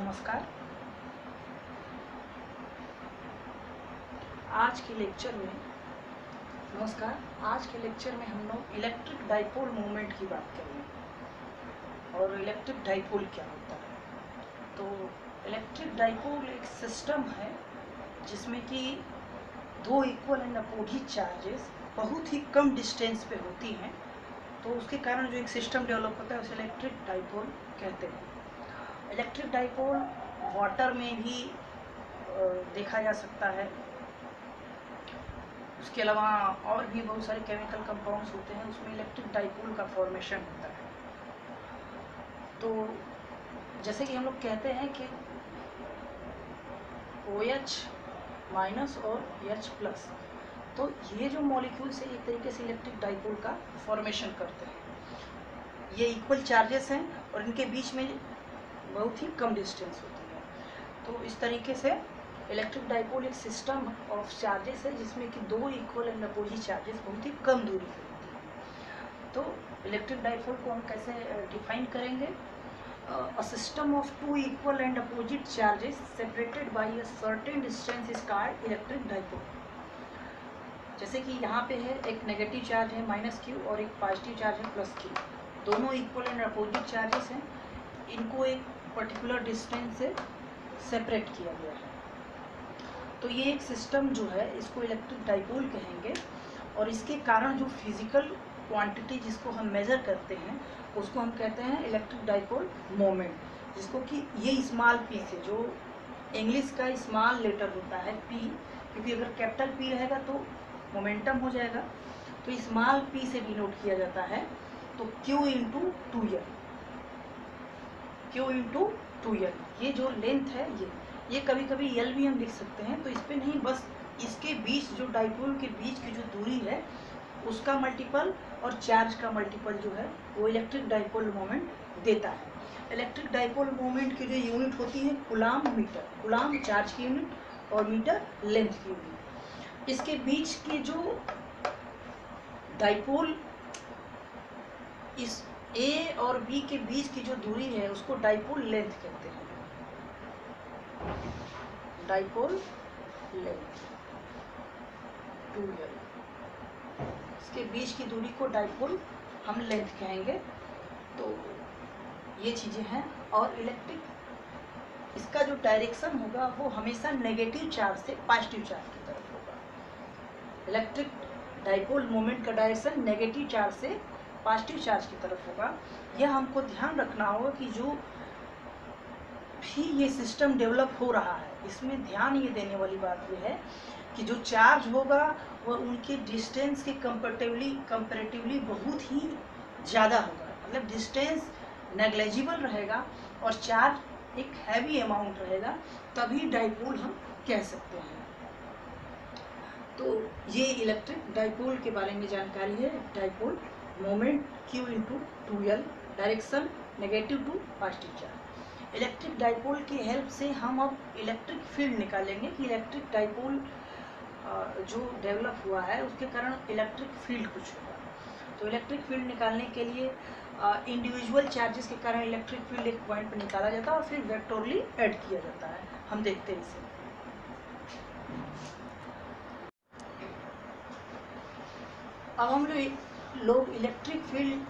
नमस्कार। आज के लेक्चर में हम लोग इलेक्ट्रिक डाइपोल मूवमेंट की बात करेंगे और इलेक्ट्रिक डाइपोल क्या होता है। तो इलेक्ट्रिक डाइपोल एक सिस्टम है जिसमें कि दो इक्वल एंड अपोजिट चार्जेस बहुत ही कम डिस्टेंस पे होती हैं, तो उसके कारण जो एक सिस्टम डेवलप होता है उसे इलेक्ट्रिक डाइपोल कहते हैं। इलेक्ट्रिक डाइपोल वाटर में भी देखा जा सकता है। उसके अलावा और भी बहुत सारे केमिकल कंपाउंड्स होते हैं, उसमें इलेक्ट्रिक डाइपोल का फॉर्मेशन होता है। तो जैसे कि हम लोग कहते हैं कि OH माइनस और H+, तो ये जो मॉलिक्यूल्स है एक तरीके से इलेक्ट्रिक डाइपोल का फॉर्मेशन करते हैं। ये इक्वल चार्जेस हैं और इनके बीच में बहुत ही कम डिस्टेंस होती है। तो इस तरीके से इलेक्ट्रिक डाइपोल एक सिस्टम ऑफ चार्जेस है जिसमें कि दो इक्वल एंड अपोजिट चार्जेस बहुत ही कम दूरी पर होती हैं। तो इलेक्ट्रिक डाइपोल को हम कैसे डिफाइन करेंगे? A system of two equal and opposite charges separated by a certain distance is called electric dipole। जैसे कि यहाँ पे है एक नेगेटिव चार्ज है -q और एक पॉजिटिव चार्ज है +q। दोनों इक्वल एंड अपोजिट चार्जेस हैं, इनको एक पर्टिकुलर डिस्टेंस से सेपरेट किया गया है। तो ये एक सिस्टम जो है इसको इलेक्ट्रिक डाइपोल कहेंगे और इसके कारण जो फिजिकल क्वांटिटी जिसको हम मेज़र करते हैं उसको हम कहते हैं इलेक्ट्रिक डाइपोल मोमेंट, जिसको कि ये स्मॉल p से, जो इंग्लिश का स्मॉल लेटर होता है p, क्योंकि अगर कैपिटल P रहेगा तो मोमेंटम हो जाएगा, तो स्मॉल p से डिनोट किया जाता है। तो Q × 2L, ये जो लेंथ है ये कभी कभी L भी हम लिख सकते हैं। तो इस पर नहीं, बस इसके बीच जो डाइपोल के बीच की जो दूरी है उसका मल्टीपल और चार्ज का मल्टीपल जो है वो इलेक्ट्रिक डाइपोल मोमेंट देता है। इलेक्ट्रिक डाइपोल मोमेंट की जो यूनिट होती है कूलाम मीटर, कूलाम चार्ज की यूनिट और मीटर लेंथ की यूनिट। इसके बीच के जो डाइपोल, इस A और B के बीच की जो दूरी है उसको डाइपोल लेंथ कहते हैं। डाइपोल लेंथ 2L, इसके बीच की दूरी को डाइपोल हम लेंथ कहेंगे। तो ये चीज़ें हैं। और इलेक्ट्रिक, इसका जो डायरेक्शन होगा वो हमेशा नेगेटिव चार्ज से पॉजिटिव चार्ज की तरफ होगा। इलेक्ट्रिक डाइपोल मोमेंट का डायरेक्शन नेगेटिव चार्ज से पॉजिटिव चार्ज की तरफ होगा। यह हमको ध्यान रखना होगा कि जो भी ये सिस्टम डेवलप हो रहा है इसमें ध्यान ये देने वाली बात ये है कि जो चार्ज होगा वह उनके डिस्टेंस के कंपैरेटिवली बहुत ही ज़्यादा होगा। मतलब डिस्टेंस नेग्लेजिबल रहेगा और चार्ज एक हैवी अमाउंट रहेगा, तभी डाइपोल हम कह सकते हैं। तो ये इलेक्ट्रिक डाइपोल के बारे में जानकारी है। Dipole moment Q × 2L, direction negative to positive charge. Electric dipole की हेल्प से हम अब इलेक्ट्रिक फील्ड निकालेंगे कि इलेक्ट्रिक डाइपोल जो डेवलप हुआ है उसके कारण इलेक्ट्रिक फील्ड कुछ होगा। तो इलेक्ट्रिक फील्ड निकालने के लिए इंडिविजुअल चार्जेस के कारण इलेक्ट्रिक फील्ड एक पॉइंट पर निकाला जाता है और फिर वेक्टोरली ऐड किया जाता है। हम देखते हैं इसे। अब हम लोग electric field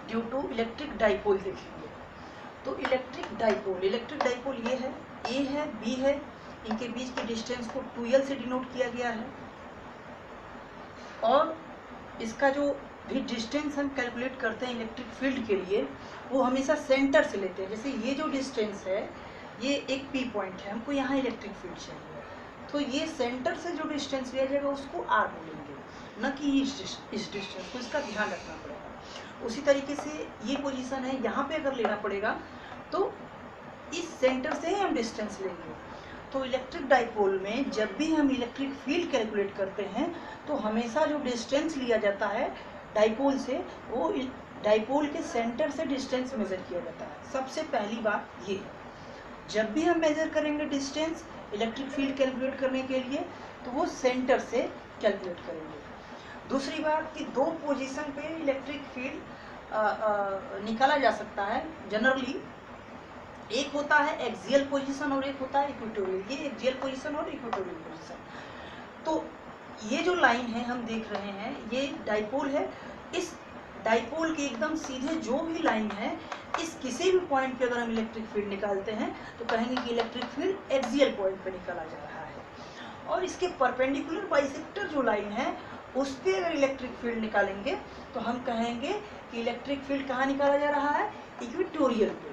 due to electric dipole देखेंगे। तो इलेक्ट्रिक डाइपोल ये है, A है, B है, इनके बीच की डिस्टेंस को 2L से डिनोट किया गया है और इसका जो भी डिस्टेंस हम कैलकुलेट करते हैं इलेक्ट्रिक फील्ड के लिए वो हमेशा सेंटर से लेते हैं। जैसे ये जो डिस्टेंस है ये एक P पॉइंट है, हमको यहाँ इलेक्ट्रिक फील्ड चाहिए, तो ये सेंटर से जो डिस्टेंस लिया जाएगा उसको R बोलेंगे, न कि इस डिस्टेंस को। इसका ध्यान रखना पड़ेगा। उसी तरीके से ये पोजीशन है, यहाँ पे अगर लेना पड़ेगा तो इस सेंटर से ही हम डिस्टेंस लेंगे। तो इलेक्ट्रिक डाइपोल में जब भी हम इलेक्ट्रिक फील्ड कैलकुलेट करते हैं तो हमेशा जो डिस्टेंस लिया जाता है डाइपोल से वो डाइपोल के सेंटर से डिस्टेंस मेज़र किया जाता है। सबसे पहली बात ये, जब भी हम मेज़र करेंगे डिस्टेंस इलेक्ट्रिक फील्ड कैलकुलेट करने के लिए तो वो सेंटर से कैलकुलेट करेंगे। दूसरी बात कि दो पोजीशन पे इलेक्ट्रिक फील्ड निकाला जा सकता है जनरली। एक होता है एक्सियल पोजीशन और एक होता है इक्वेटोरियल। ये एक्सियल पोजीशन और इक्वेटोरियल पोजीशन। तो ये जो लाइन है हम देख रहे हैं, ये डाइपोल है। इस डाइपोल के एकदम सीधे जो भी लाइन है, इस किसी भी पॉइंट पे अगर हम इलेक्ट्रिक फील्ड निकालते हैं तो कहेंगे कि इलेक्ट्रिक फील्ड एक्सियल पॉइंट पे निकाला जा रहा है। और इसके परपेंडिकुलर बाइसेक्टर जो लाइन है उस पर अगर इलेक्ट्रिक फील्ड निकालेंगे तो हम कहेंगे कि इलेक्ट्रिक फील्ड कहाँ निकाला जा रहा है, इक्वेटोरियल पे।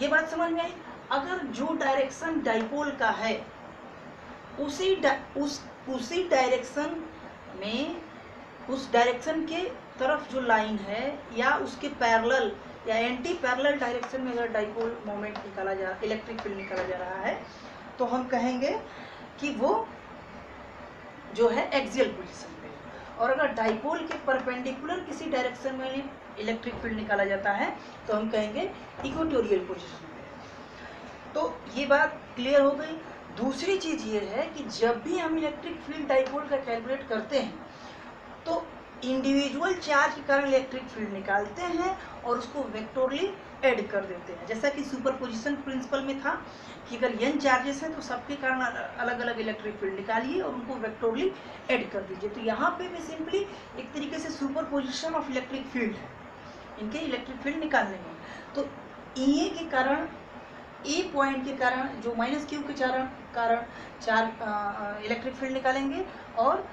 ये बात समझ में आई। अगर जो डायरेक्शन डाइपोल का है उसी डायरेक्शन में, उस डायरेक्शन के तरफ जो लाइन है या उसके पैरेलल या एंटी पैरेलल डायरेक्शन में अगर डाइपोल मोमेंट निकाला जा, इलेक्ट्रिक फील्ड निकाला जा रहा है तो हम कहेंगे कि वो जो है एक्सियल पोजीशन पे। और अगर डाइपोल के परपेंडिकुलर किसी डायरेक्शन में इलेक्ट्रिक फील्ड निकाला जाता है तो हम कहेंगे इक्वेटोरियल पोजीशन पे। तो ये बात क्लियर हो गई। दूसरी चीज़ ये है कि जब भी हम इलेक्ट्रिक फील्ड डाइपोल का कैलकुलेट करते हैं तो इंडिविजुअल चार्ज के कारण इलेक्ट्रिक फील्ड निकालते हैं और उसको वेक्टोरली ऐड कर देते हैं। जैसा कि सुपरपोजिशन प्रिंसिपल में था कि अगर n चार्जेस हैं तो सबके कारण अलग अलग इलेक्ट्रिक फील्ड निकालिए और उनको वेक्टोरली ऐड कर दीजिए। तो यहाँ पे भी सिंपली एक तरीके से सुपरपोजिशन ऑफ इलेक्ट्रिक फील्ड है इनके इलेक्ट्रिक फील्ड निकालने में। तो E के कारण, E पॉइंट के कारण जो -q के कारण चार इलेक्ट्रिक फील्ड निकालेंगे और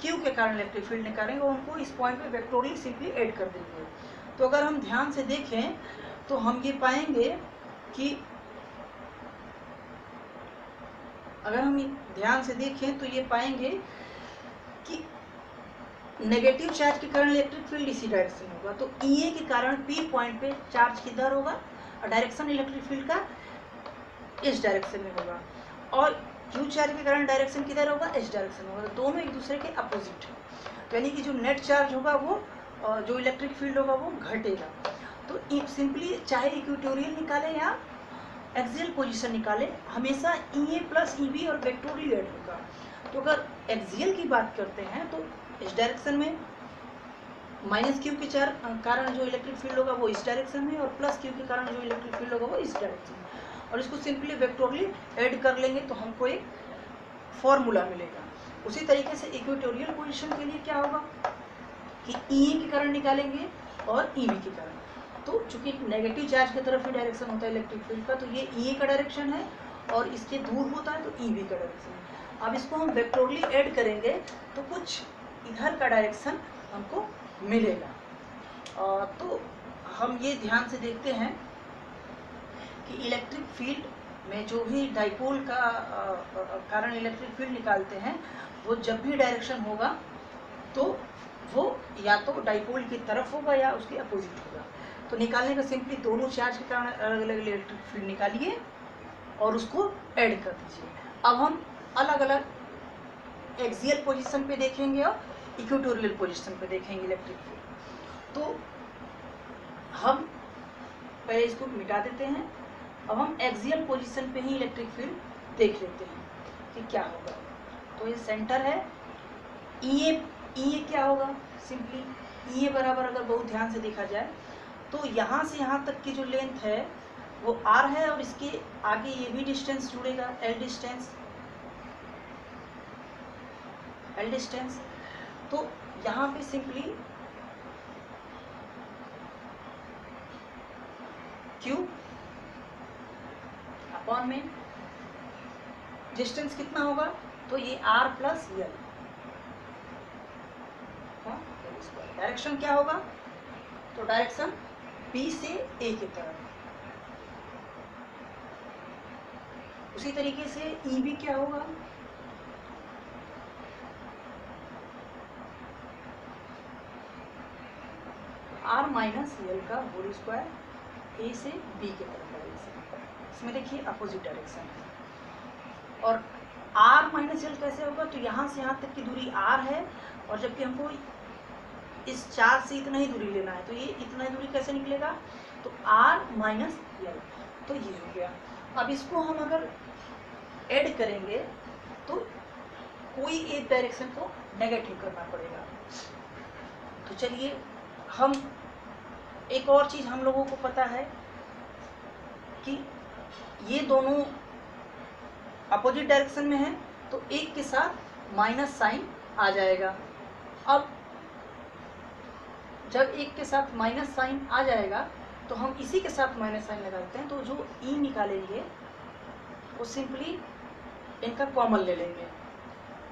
Q के कारण इलेक्ट्रिक फील्ड निकालेंगे और उनको इस पॉइंट पे वेक्टोरली सिंपली ऐड कर देंगे। तो अगर हम ध्यान से देखें तो हम ये पाएंगे कि ये पाएंगे कि नेगेटिव चार्ज के कारण इलेक्ट्रिक फील्ड इसी डायरेक्शन में होगा। तो E के कारण P पॉइंट पे चार्ज किधर होगा और डायरेक्शन इलेक्ट्रिक फील्ड का इस डायरेक्शन में होगा, और Q चार्ज के कारण डायरेक्शन किधर होगा, इस डायरेक्शन में होगा। तो दोनों एक दूसरे के अपोजिट है, तो यानी कि जो नेट चार्ज होगा वो जो इलेक्ट्रिक फील्ड होगा वो घटेगा। तो सिंपली चाहे इक्वेटोरियल निकाले या एक्सियल पोजीशन निकाले, हमेशा EA प्लस EB और वेक्टोरियल ऐड होगा। तो अगर एक्सियल की बात करते हैं तो इस डायरेक्शन में -q के कारण जो इलेक्ट्रिक फील्ड होगा वो इस डायरेक्शन में, और +q के कारण जो इलेक्ट्रिक फील्ड होगा वो इस डायरेक्शन में, और इसको सिंपली वेक्टोरली ऐड कर लेंगे तो हमको एक फॉर्मूला मिलेगा। उसी तरीके से इक्वेटोरियल पोजीशन के लिए क्या होगा कि EA के कारण निकालेंगे और EB के कारण। तो चूंकि नेगेटिव चार्ज की तरफ ही डायरेक्शन होता है इलेक्ट्रिक फील्ड का, तो ये EA का डायरेक्शन है और इसके दूर होता है तो EB का डायरेक्शन है। अब इसको हम वेक्टोरली ऐड करेंगे तो कुछ इधर का डायरेक्शन हमको मिलेगा। तो हम ये ध्यान से देखते हैं कि इलेक्ट्रिक फील्ड में जो भी डाइपोल का कारण इलेक्ट्रिक फील्ड निकालते हैं वो जब भी डायरेक्शन होगा तो वो या तो डाइपोल की तरफ होगा या उसके अपोजिट होगा। तो निकालने का सिंपली दोनों चार्ज के कारण अलग अलग इलेक्ट्रिक फील्ड निकालिए और उसको ऐड कर दीजिए। अब हम अलग अलग एक्सियल पोजीशन पे देखेंगे और इक्वेटोरियल पोजीशन पे देखेंगे इलेक्ट्रिक फील्ड। तो हम पहले इसको मिटा देते हैं। अब हम एक्सियल पोजीशन पे ही इलेक्ट्रिक फील्ड देख लेते हैं कि क्या होगा। तो ये सेंटर है, EA क्या होगा, सिंपली EA बराबर अगर बहुत ध्यान से देखा जाए तो यहाँ से यहाँ तक की जो लेंथ है वो R है और इसके आगे ये भी डिस्टेंस जुड़ेगा, L डिस्टेंस। तो यहाँ पे सिंपली Q अपॉन में डिस्टेंस कितना होगा, तो ये R प्लस L। डायरेक्शन क्या होगा, तो डायरेक्शन B से A की तरफ। उसी तरीके से EB क्या होगा, R माइनस L का होल स्क्वायर A से B की तरफ डायरेक्शन। इसमें देखिए अपोजिट डायरेक्शन है। और R माइनस L कैसे होगा, तो यहाँ से यहाँ तक की दूरी R है और जबकि हमको इस चार्ज से इतना ही दूरी लेना है, तो ये इतना ही दूरी कैसे निकलेगा, तो R माइनस L, तो ये हो गया। अब इसको हम अगर ऐड करेंगे तो कोई एक डायरेक्शन को नेगेटिव करना पड़ेगा। तो चलिए हम एक और चीज़ हम लोगों को पता है कि ये दोनों अपोजिट डायरेक्शन में है तो एक के साथ माइनस साइन आ जाएगा। अब जब एक के साथ माइनस साइन आ जाएगा तो हम इसी के साथ माइनस साइन लगाते हैं, तो जो ई निकालेंगे वो सिंपली इनका कॉमन ले लेंगे।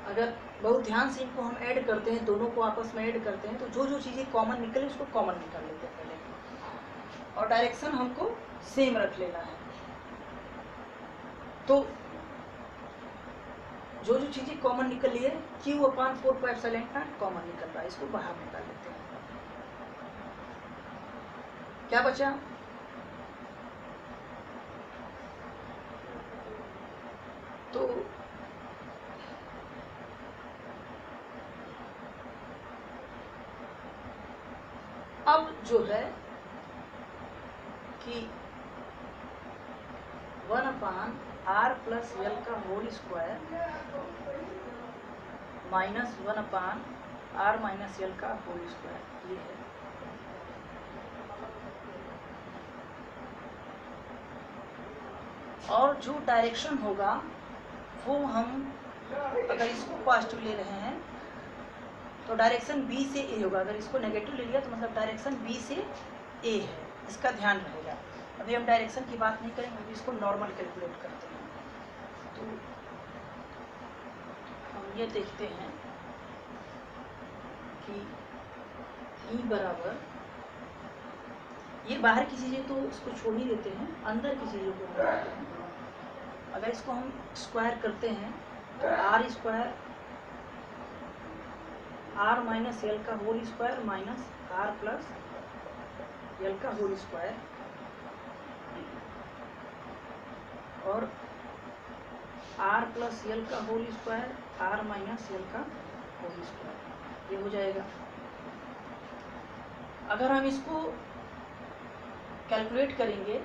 अगर बहुत ध्यान से इनको हम ऐड करते हैं, दोनों को आपस में ऐड करते हैं, तो जो जो चीज़ें कॉमन निकले उसको कॉमन निकाल लेते हैं पहले, और डायरेक्शन हमको सेम रख लेना है। तो जो जो चीज़ें कॉमन निकल रही है Q/4πε0 कॉमन निकल रहा है, इसको बाहर निकाल लेते हैं। क्या बचा? तो अब जो है कि 1/r+l का होल स्क्वायर माइनस 1/r-l का होल स्क्वायर, ये है। और जो डायरेक्शन होगा वो हम अगर इसको पॉजिटिव ले रहे हैं तो डायरेक्शन बी से ए होगा, अगर इसको नेगेटिव ले लिया तो मतलब डायरेक्शन बी से ए है, इसका ध्यान रहेगा। अभी हम डायरेक्शन की बात नहीं करेंगे, अभी इसको नॉर्मल कैलकुलेट करते हैं। तो हम ये देखते हैं कि ई बराबर, ये बाहर की चीज़ें तो इसको छोड़ ही देते हैं, अंदर की चीज़ों को हम करते हैं। अगर इसको हम स्क्वायर करते हैं तो r स्क्वायर r-l का होल स्क्वायर माइनस r+l का होल स्क्वायर, और r+l का होल स्क्वायर r-l का होल स्क्वायर, ये हो जाएगा। अगर हम इसको कैलकुलेट करेंगे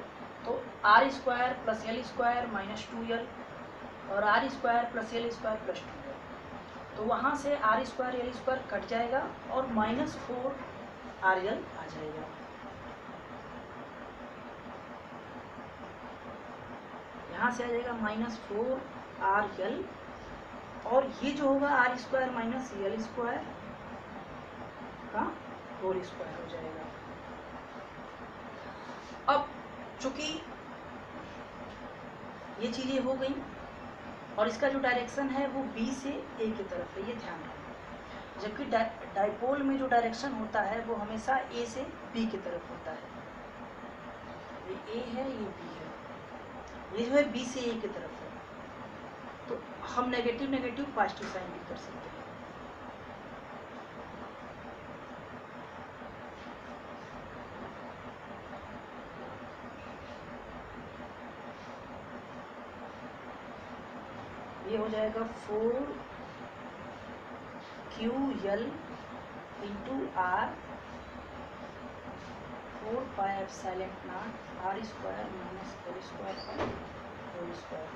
तो r square plus l square minus 2l और r square plus l square plus 2l, तो वहाँ से r square l square cut जाएगा और -4rl आ जाएगा। यहाँ से आ जाएगा -4rl, और ये जो होगा r square minus l square का होल स्क्वायर हो जाएगा। अब चूंकि ये चीज़ें हो गई और इसका जो डायरेक्शन है वो बी से ए की तरफ है, ये ध्यान रखें। जबकि डाइपोल में जो डायरेक्शन होता है वो हमेशा ए से बी की तरफ होता है। ये ए है, ये बी है, ये जो है बी से ए की तरफ है, तो हम नेगेटिव नेगेटिव पॉजिटिव साइन भी कर सकते हैं। ये हो जाएगा 4ql into r 4πε0 r square minus l square का होल स्क्वायर।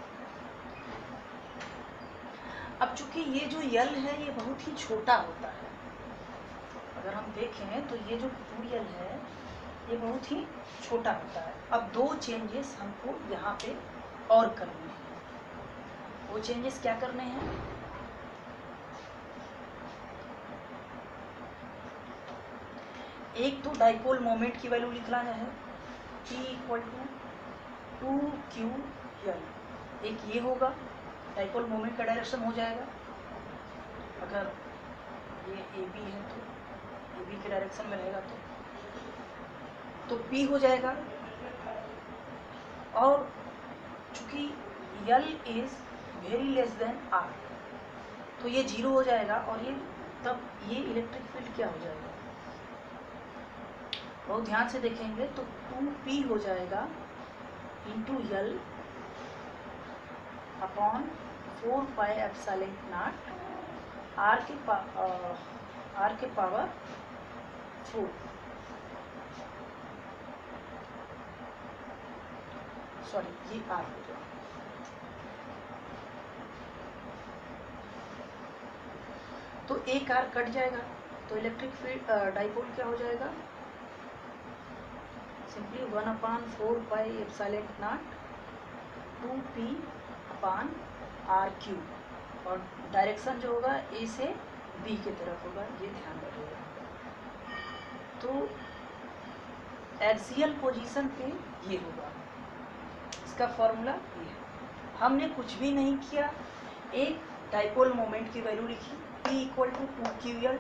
अब चूंकि ये जो यल है ये बहुत ही छोटा होता है, अगर हम देखें तो ये जो 2l है ये बहुत ही छोटा होता है। अब दो चेंजेस हमको यहाँ पे और करने हैं। वो चेंजेस क्या करने हैं? एक तो डाइपोल मोमेंट की वैल्यू लिखना है P = 2ql, एक ये होगा, डाइपोल मोमेंट का डायरेक्शन हो जाएगा। अगर ये AB है तो AB के डायरेक्शन में रहेगा तो P हो जाएगा, और चूंकि L is very less than R तो ये 0 हो जाएगा, और ये तब ये इलेक्ट्रिक फील्ड क्या हो जाएगा, बहुत ध्यान से देखेंगे तो 2P हो जाएगा इंटू L अपॉन 4πε0 R के पावर 4, सॉरी ये R हो जाएगा। तो एक R कट जाएगा तो इलेक्ट्रिक फील्ड डाइपोल क्या हो जाएगा, सिंपली 1/4πε0 2p/r³ और डायरेक्शन जो होगा ए से बी की तरफ होगा, ये ध्यान रखिएगा। तो एक्सियल पोजीशन पे ये होगा, इसका फॉर्मूला ये है। हमने कुछ भी नहीं किया, एक डाइपोल मोमेंट की वैल्यू लिखी P = 2ql।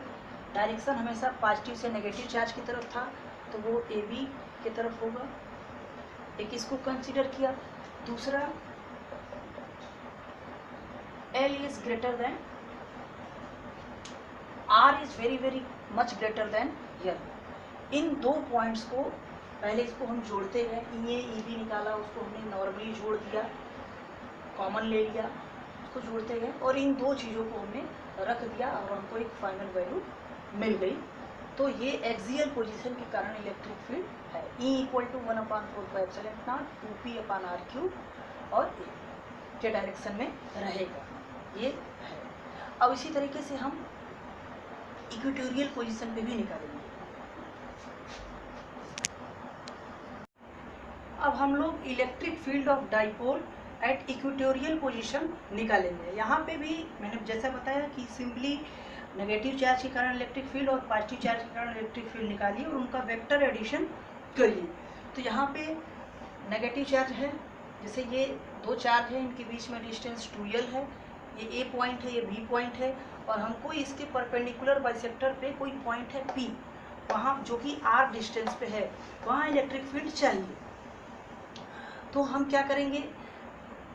डायरेक्शन हमेशा पॉजिटिव से नेगेटिव चार्ज की तरफ था, तो वो ए बी की तरफ होगा, एक इसको कंसीडर किया। दूसरा L is greater than R is very much greater than L। इन दो पॉइंट्स को पहले इसको हम जोड़ते गए, EA EB निकाला, उसको हमने नॉर्मली जोड़ दिया, कॉमन ले लिया, उसको जोड़ते गए और इन दो चीज़ों को हमने रख दिया और हमको एक फाइनल वैल्यू मिल गई। तो ये एक्सियल पोजीशन के कारण इलेक्ट्रिक फील्ड है। E = 1/4πε0 2p/r³ और ए के डायरेक्शन में रहेगा, ये है। अब इसी तरीके से हम इक्वेटोरियल पोजीशन पे भी निकालेंगे। अब हम लोग electric field of dipole at equatorial position निकालेंगे। यहाँ पे भी मैंने जैसा बताया कि सिंपली नेगेटिव चार्ज के कारण इलेक्ट्रिक फील्ड और पॉजिटिव चार्ज के कारण इलेक्ट्रिक फील्ड निकालिए और उनका वेक्टर एडिशन करिए। तो यहाँ पे नेगेटिव चार्ज है, जैसे ये दो चार्ज है, इनके बीच में डिस्टेंस 2l है, ये ए पॉइंट है, ये बी पॉइंट है और हमको इसके परपेंडिकुलर बाइसेक्टर पे कोई पॉइंट है P, वहाँ जो कि r डिस्टेंस पे है, वहाँ इलेक्ट्रिक फील्ड चाहिए। तो हम क्या करेंगे,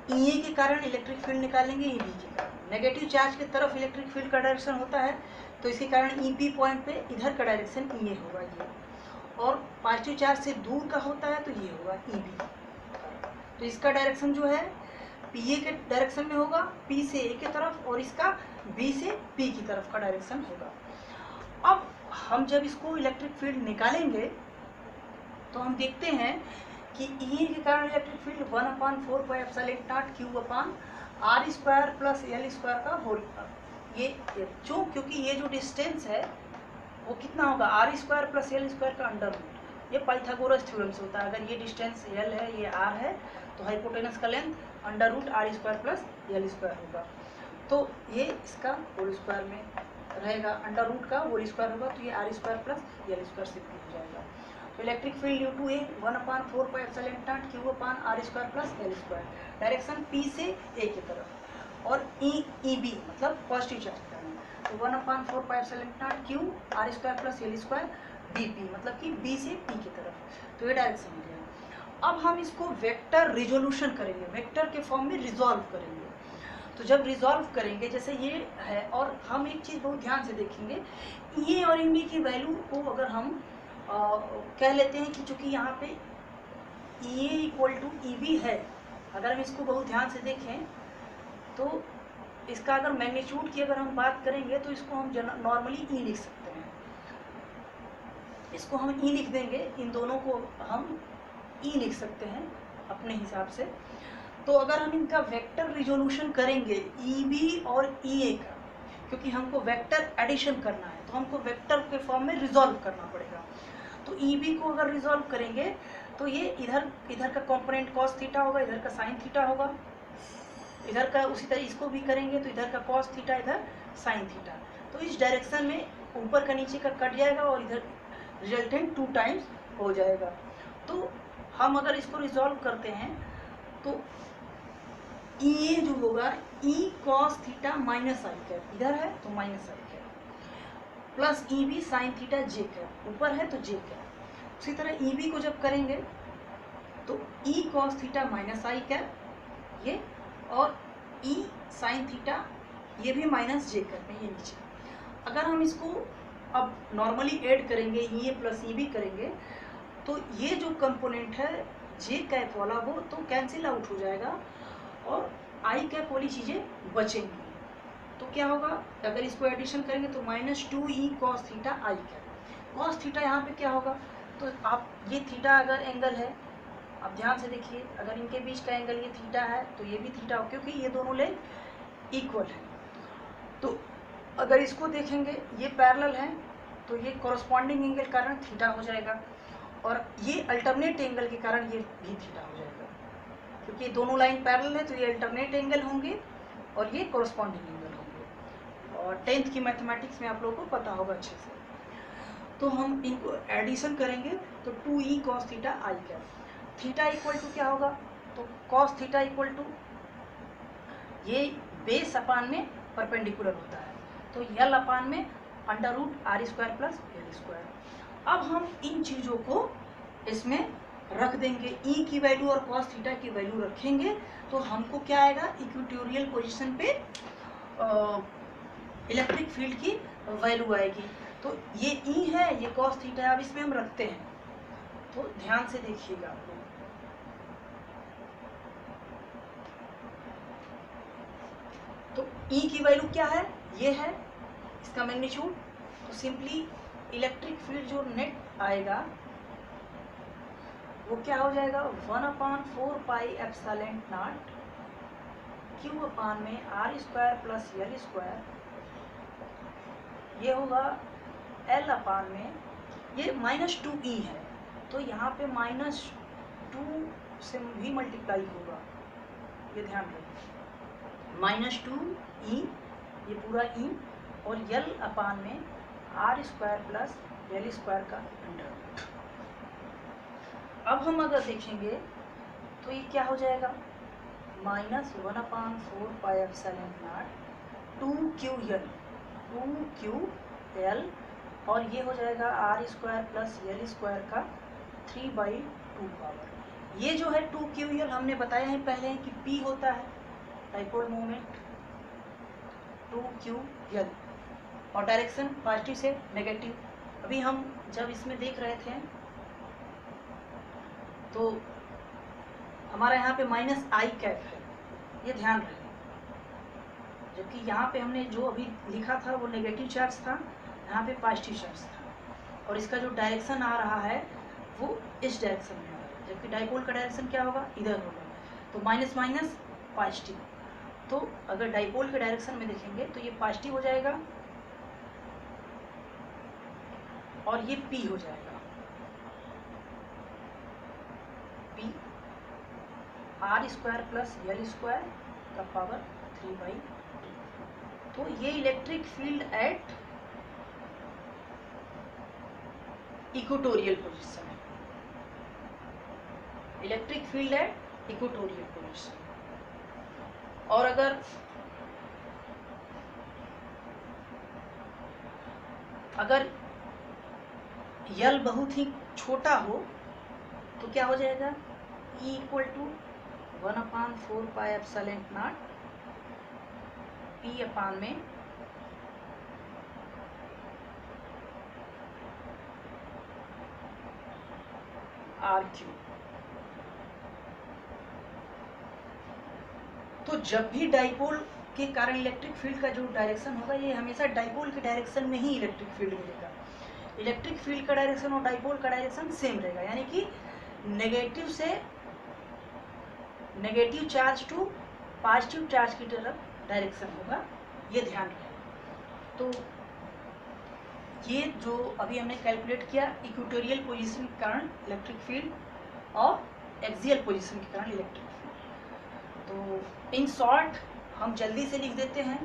EA के कारण इलेक्ट्रिक फील्ड निकालेंगे, EB के कारण। नेगेटिव चार्ज की तरफ इलेक्ट्रिक फील्ड का डायरेक्शन होता है, तो इसी कारण EP पॉइंट पे इधर का डायरेक्शन EA होगा ये, और पॉजिटिव चार्ज से दूर का होता है तो ये होगा EB। तो इसका डायरेक्शन जो है PA के डायरेक्शन में होगा, P से A की तरफ, और इसका B से P की तरफ का डायरेक्शन होगा। अब हम जब इसको इलेक्ट्रिक फील्ड निकालेंगे तो हम देखते हैं कि EA के कारण इलेक्ट्रिक फील्ड 1/4πε0 q/r² + l² का होल, ये क्योंकि ये जो डिस्टेंस है वो कितना होगा, r² + l² का अंडर रूट। ये पाइथागोरस थ्योरम से होता है। अगर ये डिस्टेंस l है, ये r है, तो हाइपोटेनस का length under root r² + l² होगा। तो ये इसका होल स्क्वायर में रहेगा, अंडर रूट का होल स्क्वायर होगा, तो ये r² + l² से हो जाएगा। तो electric field due to A 1/4πε0 q/r² + l², direction P से A की तरफ, और EB मतलब पॉजिटिव चार्ज का है, तो 1/4πε0 q/r² + l² dp मतलब कि B से P की तरफ, तो ये डायरेक्शन हो गया। अब हम इसको वेक्टर रिजोल्यूशन करेंगे, वेक्टर के फॉर्म में रिजॉल्व करेंगे। तो जब रिजॉल्व करेंगे, जैसे ये है, और हम एक चीज़ बहुत ध्यान से देखेंगे, ये और EB की वैल्यू को अगर हम कह लेते हैं कि चूँकि यहाँ पे EA = EB है, अगर हम इसको बहुत ध्यान से देखें तो इसका अगर मैग्नीट्यूड की अगर हम बात करेंगे तो इसको हम नॉर्मली E लिख सकते हैं, इसको हम E लिख देंगे, इन दोनों को हम E लिख सकते हैं अपने हिसाब से। तो अगर हम इनका वेक्टर रिजोल्यूशन करेंगे EB और EA का, क्योंकि हमको वेक्टर एडिशन करना है, तो हमको वेक्टर के फॉर्म में रिजॉल्व करना पड़ेगा। तो EB को अगर रिजॉल्व करेंगे तो ये इधर का कंपोनेंट cos थीटा होगा, इधर का sin थीटा होगा, इधर का उसी तरह इसको भी करेंगे तो इधर का cos थीटा, इधर sin थीटा। तो इस डायरेक्शन में ऊपर का नीचे का कट जाएगा और इधर रिजल्टेंट 2 टाइम्स हो जाएगा। तो हम अगर इसको रिजॉल्व करते हैं तो EA जो होगा E cos theta - i cap, इधर है तो - i cap, plus EB sin theta j cap, ऊपर है तो j कैप। उसी तरह EB को जब करेंगे तो E cos theta - i cap ये, और E sin थीटा ये भी माइनस j कैप है, ये नीचे। अगर हम इसको अब नॉर्मली ऐड करेंगे, EA प्लस EB करेंगे, तो ये जो कंपोनेंट है j कैप वाला वो तो कैंसिल आउट हो जाएगा और i कैप वाली चीज़ें बचेंगी। तो क्या होगा, अगर इसको एडिशन करेंगे तो -2E cos theta i cap. cos theta यहाँ पे क्या होगा, तो आप ये थीटा अगर एंगल है, आप ध्यान से देखिए, अगर इनके बीच का एंगल ये थीटा है तो ये भी थीटा हो, क्योंकि ये दोनों लेंथ इक्वल है। तो अगर इसको देखेंगे ये पैरेलल है तो ये कॉरस्पॉन्डिंग एंगल कारण थीटा हो जाएगा, और ये अल्टरनेट एंगल के कारण ये भी थीटा हो जाएगा, क्योंकि दोनों लाइन पैरेलल है तो ये अल्टरनेट एंगल होंगे और ये कोरस्पॉन्डिंग एंगल होंगे। और 10th की मैथमेटिक्स में आप लोगों को पता होगा अच्छे से। तो हम इनको एडिशन करेंगे तो 2e cos theta I cap. Theta equal to क्या होगा, तो cos थीटा इक्वल टू ये बेस अपान में परपेंडिकुलर होता है, तो यल अपान में under root R square plus L square. अब हम इन चीज़ों को इसमें रख देंगे, ई की वैल्यू और cos थीटा की वैल्यू रखेंगे तो हमको क्या आएगा, इक्वेटोरियल पोजीशन पे इलेक्ट्रिक फील्ड की वैल्यू आएगी। तो ये ई है, ये cos थीटा है, अब इसमें हम रखते हैं, तो ध्यान से देखिएगा आप लोग। तो ई की वैल्यू क्या है, ये है इसका मैग्नीट्यूड। तो सिंपली इलेक्ट्रिक फील्ड जो नेट आएगा वो क्या हो जाएगा, 1/4 pi epsilon not Q upon में R square plus L square, ये होगा एल अपान में, ये -2e है तो यहाँ पे -2 से भी मल्टीप्लाई होगा, ये ध्यान रखें, -2e ये पूरा e और यल अपान में R square plus L square का अंडर। अब हम अगर देखेंगे तो ये क्या हो जाएगा, -1/4 पाई एप्सिलॉन नॉट 2ql और ये हो जाएगा R square plus L square का 3/2 पावर। ये जो है 2ql हमने बताया है पहले कि p होता है डाइपोल मोमेंट 2ql और डायरेक्शन पॉजिटिव से नेगेटिव। अभी हम जब इसमें देख रहे थे तो हमारा यहाँ पे -i कैप है, ये ध्यान रखें, जबकि यहाँ पे हमने जो अभी लिखा था वो नेगेटिव चार्ज था, यहाँ पे पॉजिटिव चार्ज था और इसका जो डायरेक्शन आ रहा है वो इस डायरेक्शन में आ रहा है, जबकि डाइपोल का डायरेक्शन क्या होगा, इधर होगा, तो माइनस माइनस पॉजिटिव। तो अगर डाइपोल के डायरेक्शन में देखेंगे तो ये पॉजिटिव हो जाएगा और ये p हो जाएगा, p R square plus L square का पावर 3/2। तो ये electric field at equatorial position है, electric field at equatorial position. और अगर यल बहुत ही छोटा हो तो क्या हो जाएगा, E = 1/4 pi epsilon not P अपान में RQ। तो जब भी डाइपोल के कारण इलेक्ट्रिक फील्ड का जो डायरेक्शन होगा ये हमेशा डाइपोल के डायरेक्शन में ही इलेक्ट्रिक फील्ड मिलेगा। इलेक्ट्रिक फील्ड का डायरेक्शन और डाइपोल का डायरेक्शन सेम रहेगा, यानी कि नेगेटिव से negative charge to positive charge की तरफ डायरेक्शन होगा, ये ध्यान रखें। तो ये जो अभी हमने कैलकुलेट किया इक्वेटोरियल पोजीशन के कारण इलेक्ट्रिक फील्ड और एक्सियल पोजीशन के कारण इलेक्ट्रिक फील्ड। तो इन शॉर्ट हम जल्दी से लिख देते हैं।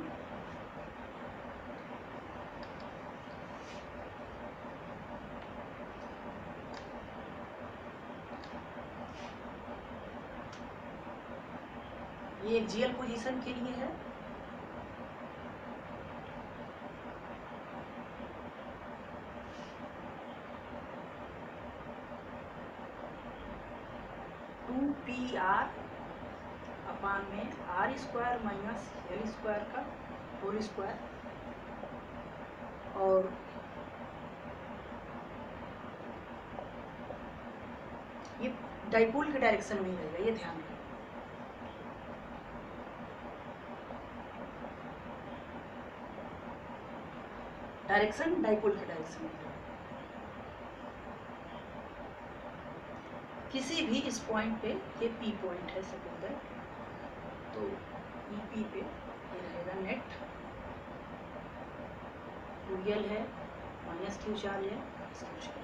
ये एक्सियल पोजीशन के लिए है, PR अपान में R square minus L square का होल स्क्वायर, और ये डाइपोल के डायरेक्शन में ही रहेगा, ये ध्यान रखें। डायरेक्शन डाइपोल के डायरेक्शन में रहेगा। किसी भी इस पॉइंट पे, ये P पॉइंट है सपोज दैट, तो EP पे ये रहेगा नेट, 2L है, -Q चार्ज है, Q चार्ज।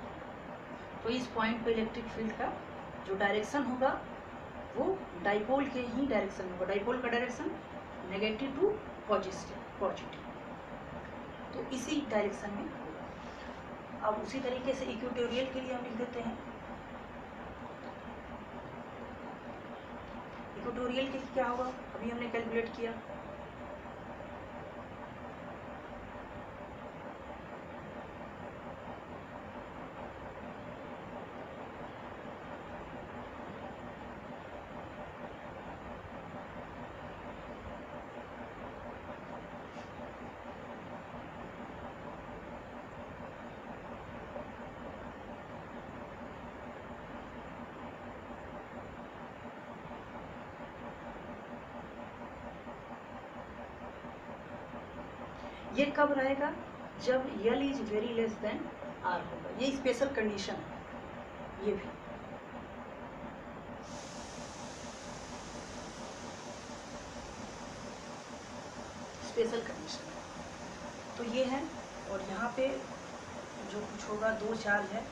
तो इस पॉइंट पे इलेक्ट्रिक फील्ड का जो डायरेक्शन होगा वो डाइपोल के ही डायरेक्शन में होगा। डाइपोल का डायरेक्शन नेगेटिव टू पॉजिटिव, तो इसी डायरेक्शन में होगा। अब उसी तरीके से इक्वेटोरियल के लिए हम लिख देते हैं। इक्वेटोरियल के लिए क्या होगा, अभी हमने कैलकुलेट किया, ये कब रहेगा, जब L is very less than R होगा। ये स्पेशल कंडीशन है, ये भी स्पेशल कंडीशन है। तो ये है, और यहाँ पे जो कुछ होगा 2 चार्ज है,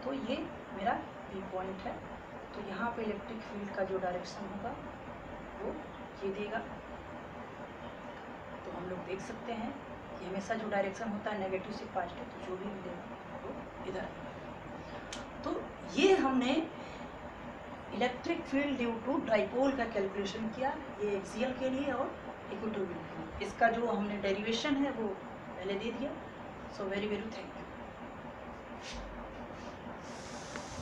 तो ये मेरा P पॉइंट है। तो यहाँ पे इलेक्ट्रिक फील्ड का जो डायरेक्शन होगा वो ये देगा। तो हम लोग देख सकते हैं कि हमेशा जो डायरेक्शन होता है नेगेटिव से पॉजिटिव, तो जो भी मिलेगा वो इधर। तो ये हमने electric field due to dipole का कैलकुलेशन किया, ये एक्सियल के लिए और इक्वेटोरियल के लिए। इसका जो हमने डेरिवेशन है वो पहले दे दिया। So very very thank you.